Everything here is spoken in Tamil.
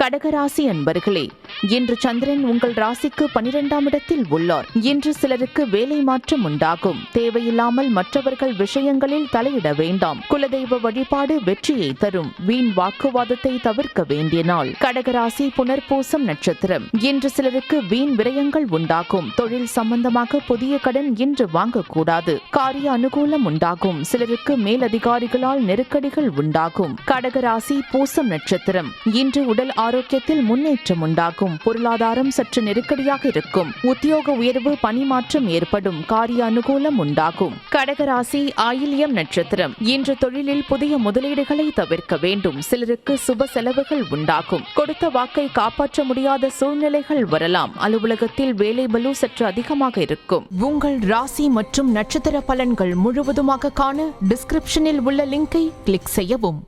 கடகராசி அன்பர்களே, இன்று சந்திரன் உங்கள் ராசிக்கு 12ஆம் இடத்தில் உள்ளார். இன்று சிலருக்கு வேலை மாற்றம் உண்டாகும். தேவையில்லாமல் மற்றவர்கள் விஷயங்களில் தலையிட வேண்டாம். குலதெய்வ வழிபாடு வெற்றியை தரும். வீண் வாக்குவாதத்தை தவிர்க்க வேண்டிய நாள். கடகராசி புனர்பூசம் நட்சத்திரம். இன்று சிலருக்கு வீண் விரயங்கள் உண்டாகும். தொழில் சம்பந்தமாக புதிய கடன் இன்று வாங்கக்கூடாது. காரிய அனுகூலம் உண்டாகும். சிலருக்கு மேலதிகாரிகளால் நெருக்கடிகள் உண்டாகும். கடகராசி பூசம் நட்சத்திரம். இன்று உடல் ஆரோக்கியத்தில் முன்னேற்றம் உண்டாகும். பொருளாதாரம் சற்று நெருக்கடியாக இருக்கும். உத்தியோக உயர்வு, பணிமாற்றம் ஏற்படும். காரிய அனுகூலம் உண்டாகும். கடகராசி ஆயில்யம் நட்சத்திரம். இன்று தொழிலில் புதிய முதலீடுகளை தவிர்க்க வேண்டும். சிலருக்கு சுப செலவுகள் உண்டாகும். கொடுத்த வாக்கை காப்பாற்ற முடியாத சூழ்நிலைகள் வரலாம். அலுவலகத்தில் வேலை பளு சற்று அதிகமாக இருக்கும். உங்கள் ராசி மற்றும் நட்சத்திர பலன்கள் முழுவதுமாக காண டிஸ்கிரிப்ஷனில் உள்ள லிங்கை கிளிக் செய்யவும்.